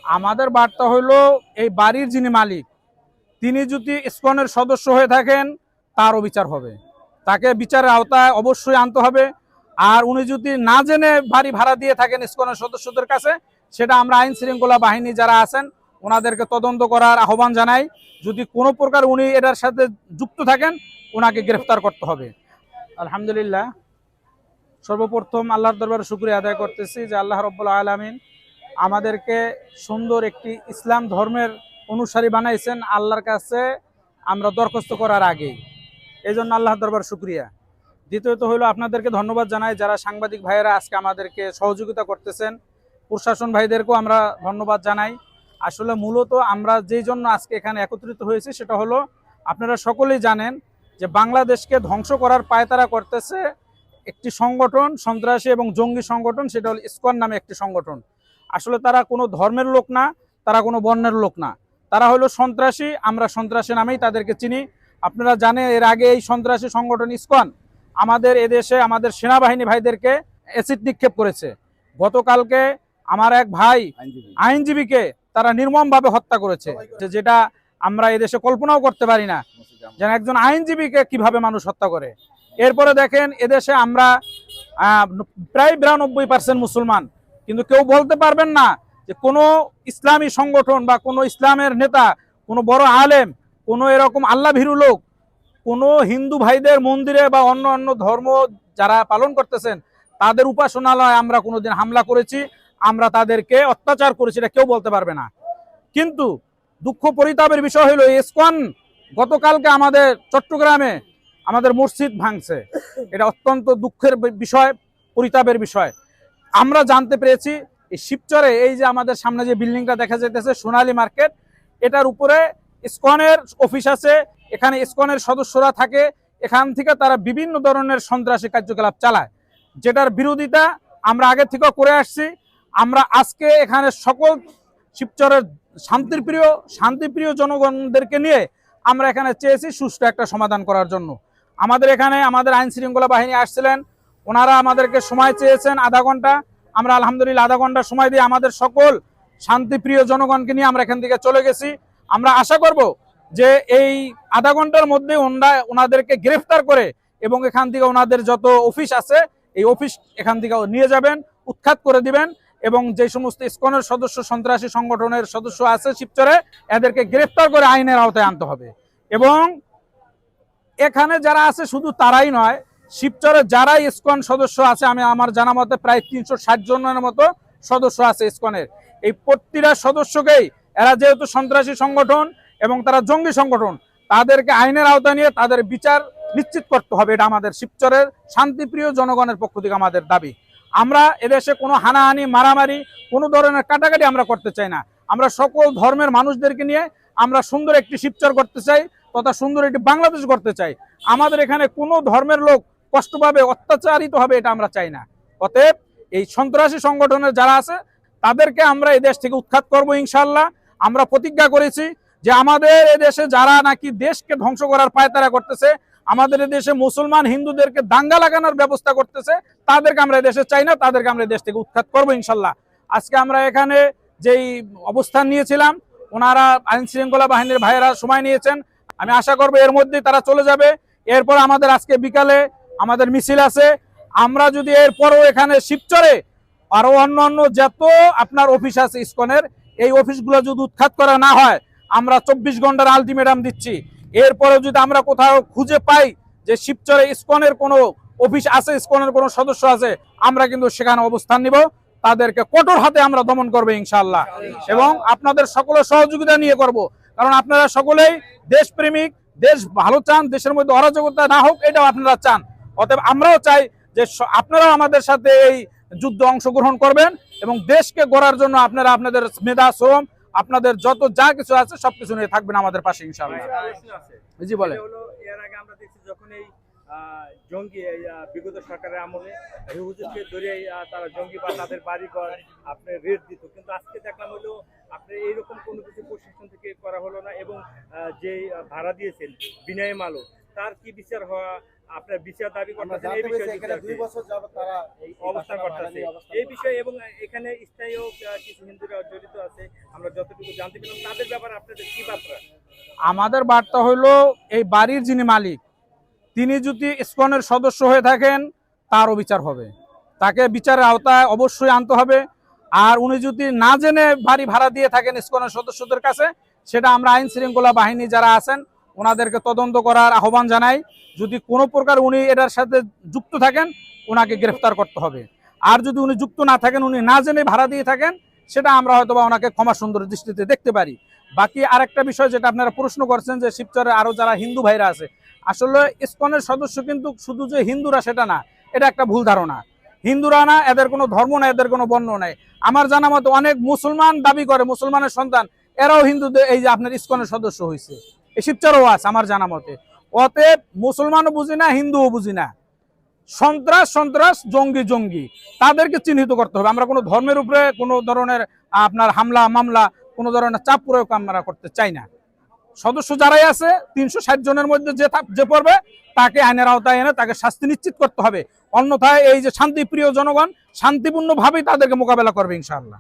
আমাদের বার্তা হলো এই বাড়ির যিনি মালিক তিনি যদি ইসকনের সদস্য হয়ে থাকেন তারও বিচার হবে, তাকে বিচারের আওতায় অবশ্যই আনতে হবে। আর উনি যদি না জেনে বাড়ি ভাড়া দিয়ে থাকেন ইসকনের সদস্যদের কাছে, সেটা আমরা আইন শৃঙ্খলা বাহিনী যারা আছেন ওনাদেরকে তদন্ত করার আহ্বান জানাই। যদি কোনো প্রকার উনি এটার সাথে যুক্ত থাকেন ওনাকে গ্রেফতার করতে হবে। আলহামদুলিল্লাহ, সর্বপ্রথম আল্লাহর দরবারে শুকরিয়া আদায় করতেছি যে আল্লাহ রাব্বুল আলামিন আমাদেরকে সুন্দর একটি ইসলাম ধর্মের অনুসারী বানাইছেন আল্লাহর কাছে আমরা দরখাস্ত করার আগেই। এই জন্য আল্লাহর দরবার শুকরিয়া। দ্বিতীয়ত হলো আপনাদেরকে ধন্যবাদ জানাই যারা সাংবাদিক ভাইয়েরা আজকে আমাদেরকে সহযোগিতা করতেছেন। প্রশাসন ভাইদেরকেও আমরা ধন্যবাদ জানাই। আসলে মূলত আমরা যেই জন্য আজকে এখানে একত্রিত হয়েছি সেটা হলো আপনারা সকলেই জানেন যে বাংলাদেশকে ধ্বংস করার পায়তারা করতেছে একটি সংগঠন, সন্ত্রাসী এবং জঙ্গি সংগঠন, সেটা হলো ইসকন নামে একটি সংগঠন। আসলে তারা কোনো ধর্মের লোক না, তারা কোনো বর্ণের লোক না, তারা হলো সন্ত্রাসী। আমরা সন্ত্রাসী নামেই তাদেরকে চিনি। আপনারা জানেন এর আগে এই সন্ত্রাসী সংগঠন ইসকন আমাদের এদেশে আমাদের সেনাবাহিনী ভাইদেরকে অ্যাসিড নিক্ষেপ করেছে। গতকালকে আমার এক ভাই আইনজীবীকে তারা নির্মমভাবে হত্যা করেছে, যেটা আমরা এদেশে কল্পনাও করতে পারি না, যেন একজন আইনজীবীকে কিভাবে মানুষ হত্যা করে। এরপরে দেখেন এদেশে আমরা প্রায় 92% মুসলমান, কিন্তু কেউ বলতে পারবেন না যে কোনো ইসলামী সংগঠন বা কোনো ইসলামের নেতা, কোনো বড় আলেম, কোনো এরকম আল্লাহ ভীরু লোক কোনো হিন্দু ভাইদের মন্দিরে বা অন্য অন্য ধর্ম যারা পালন করতেছেন তাদের উপাসনালয় আমরা কোনোদিন হামলা করেছি, আমরা তাদেরকে অত্যাচার করেছি, এটা কেউ বলতে পারবে না। কিন্তু দুঃখ পরিতাপের বিষয় হলো ইসকন গতকালকে আমাদের চট্টগ্রামে আমাদের মসজিদ ভাঙছে। এটা অত্যন্ত দুঃখের বিষয়, পরিতাপের বিষয়। আমরা জানতে পেরেছি এই শিবচরে এই যে আমাদের সামনে যে বিল্ডিংটা দেখা যাইতেছে সোনালী মার্কেট, এটার উপরে ইসকনের অফিস আছে, এখানে ইসকনের সদস্যরা থাকে, এখান থেকে তারা বিভিন্ন ধরনের সন্ত্রাসী কার্যকলাপ চালায়, যেটার বিরোধিতা আমরা আগে থেকে করে আসছি। আমরা আজকে এখানে সকল শিবচরের শান্তিপ্রিয় জনগণদেরকে নিয়ে আমরা এখানে চেয়েছি সুষ্ঠু একটা সমাধান করার জন্য। আমাদের এখানে আমাদের আইন শৃঙ্খলা বাহিনী আসছিলেন, ওনারা আমাদেরকে সময় চেয়েছেন আধা ঘন্টা। আমরা আলহামদুলিল্লাহ আধা ঘন্টা সময় দিয়ে আমাদের সকল শান্তিপ্রিয় জনগণকে নিয়ে আমরা এখান থেকে চলে গেছি। আমরা আশা করব যে এই আধা ঘন্টার মধ্যে ওনাদেরকে গ্রেফতার করে এবং এখান থেকে ওনাদের যত অফিস আছে এই অফিস এখান থেকে নিয়ে যাবেন, উৎখাত করে দিবেন এবং যে সমস্ত ইসকনের সদস্য, সন্ত্রাসী সংগঠনের সদস্য আছে শিবচরে, এদেরকে গ্রেফতার করে আইনের আওতায় আনতে হবে। এবং এখানে যারা আছে শুধু তারাই নয়, শিবচরে যারা ইসকন সদস্য আছে, আমি আমার জানা মতে প্রায় 360 জনের মতো সদস্য আছে ইসকনের। এই প্রতিটা সদস্যকেই এরা যেহেতু সন্ত্রাসী সংগঠন এবং তারা জঙ্গি সংগঠন, তাদেরকে আইনের আওতায় নিয়ে তাদের বিচার নিশ্চিত করতে হবে। এটা আমাদের শিবচরের শান্তিপ্রিয় জনগণের পক্ষ থেকে আমাদের দাবি। আমরা এদেশে কোনো হানাহানি, মারামারি, কোনো ধরনের কাটাকাটি আমরা করতে চাই না। আমরা সকল ধর্মের মানুষদেরকে নিয়ে আমরা সুন্দর একটি শিবচর করতে চাই, তথা সুন্দর একটি বাংলাদেশ করতে চাই। আমাদের এখানে কোনো ধর্মের লোক কষ্ট পাবে, অত্যাচারিত হবে, এটা আমরা চাই না। অতএব এই সন্ত্রাসী সংগঠনের যারা আছে তাদেরকে আমরা এই দেশ থেকে উৎখাত করবো ইনশাল্লাহ। আমরা প্রতিজ্ঞা করেছি যে আমাদের এদেশে যারা নাকি দেশকে ধ্বংস করার পায়তারা করতেছে, আমাদের দেশে মুসলমান হিন্দুদেরকে দাঙ্গা লাগানোর ব্যবস্থা করতেছে, তাদেরকে আমরা দেশে চাই না, তাদেরকে আমরা দেশ থেকে উৎখাত করবো ইনশাল্লাহ। আজকে আমরা এখানে যেই অবস্থান নিয়েছিলাম, ওনারা আইন শৃঙ্খলা বাহিনীর ভাইয়েরা সময় নিয়েছেন, আমি আশা করবো এর মধ্যেই তারা চলে যাবে। এরপর আমাদের আজকে বিকালে আমাদের মিছিল আছে। আমরা যদি এরপরও এখানে শিবচরে আরো অন্য অন্য যত আপনার অফিস আছে ইসকনের, এই অফিসগুলো যদি উৎখাত করা না হয়, আমরা 24 ঘন্টার আলটিমেটাম দিচ্ছি। এরপরে যদি আমরা কোথাও খুঁজে পাই যে শিবচরে ইসকনের কোনো অফিস আছে, ইসকনের কোনো সদস্য আছে, আমরা কিন্তু সেখানে অবস্থান নিব, তাদেরকে কঠোর হাতে আমরা দমন করবো ইনশাআল্লাহ। এবং আপনাদের সকলের সহযোগিতা নিয়ে করব, কারণ আপনারা সকলেই দেশপ্রেমিক, দেশ ভালো চান, দেশের মধ্যে অরাজকতা না হোক এটাও আপনারা চান। অতএব আমরাও চাই যে আপনারা আমাদের সাথে এই যুদ্ধে অংশগ্রহণ করবেন এবং দেশকে গড়ার জন্য আপনারা আপনাদের মেধা, শ্রম, আপনাদের যত যা কিছু আছে সবকিছু নিয়ে থাকবেন আমাদের পাশে ইনশাআল্লাহ। জি বলে এর আগে আমরা দেখছি যখন এই জঙ্গি বিগত সরকারের আমলে হুজুরকে ধরে তারা জঙ্গি বা তাদের বাড়িঘর আপনি রেট দিত, কিন্তু আজকে দেখলাম হলো আপনি এইরকম কোনো কিছু প্রশাসন থেকে করা হলো না এবং যে ভাড়া দিয়েছেন বিনয় মালো, তার কি বিচার হওয়া, আপনার বিচার দাবি করতেছেন এই বিষয়ে? এখানে 2 বছর যাবত তারা এই অবস্থান করতেছে এই বিষয়ে, এবং এখানে স্থায়ী কিছু হিন্দুরা জড়িত আছে, আমরা যতটুকু জানতে পেলাম তাদের ব্যাপারে আপনাদের কি বার্তা? আমাদের বার্তা হলো এই বাড়ির যিনি মালিক তিনি যদি ইসকনের সদস্য হয়ে থাকেন তারও বিচার হবে, তাকে বিচারের আওতায় অবশ্যই আনতে হবে। আর উনি যদি না জেনে বাড়ি ভাড়া দিয়ে থাকেন ইসকনের সদস্যদের কাছে, সেটা আমরা আইন শৃঙ্খলা বাহিনী যারা আছেন ওনাদেরকে তদন্ত করার আহ্বান জানাই। যদি কোনো প্রকার উনি এটার সাথে যুক্ত থাকেন ওনাকে গ্রেফতার করতে হবে। আর যদি উনি যুক্ত না থাকেন, উনি না জেনে ভাড়া দিয়ে থাকেন, সেটা আমরা হয়তো বা ওনাকে ক্ষমা সুন্দর দৃষ্টিতে দেখতে পারি। বাকি আরেকটা বিষয় যেটা আপনারা প্রশ্ন করছেন যে শিবচরে আরো যারা হিন্দু ভাইরা আছে, আসলে ইসকনের সদস্য কিন্তু শুধু যে হিন্দুরা সেটা না, এটা একটা ভুল ধারণা। হিন্দুরা না, এদের কোনো ধর্ম নাই, এদের কোনো বর্ণ নাই। আমার জানা মতো অনেক মুসলমান দাবি করে, মুসলমানের সন্তান, এরাও হিন্দুদের এই যে আপনার ইসকনের সদস্য হয়েছে, এই শিবচরও আছে আমার জানা মতে। অতএব মুসলমানও বুঝি না, হিন্দুও বুঝি না, সন্ত্রাস সন্ত্রাস, জঙ্গি জঙ্গি, তাদেরকে চিহ্নিত করতে হবে। আমরা কোনো ধর্মের উপরে কোনো ধরনের আপনার হামলা মামলা, কোনো ধরনের চাপ প্রয়োগ আমরা করতে চাই না। সদস্য যারাই আছে 360 জনের মধ্যে যে পড়বে তাকে আইনের আওতায় এনে তাকে শাস্তি নিশ্চিত করতে হবে। অন্যথায় এই যে শান্তিপ্রিয় জনগণ শান্তিপূর্ণভাবেই তাদেরকে মোকাবেলা করবে ইনশাআল্লাহ।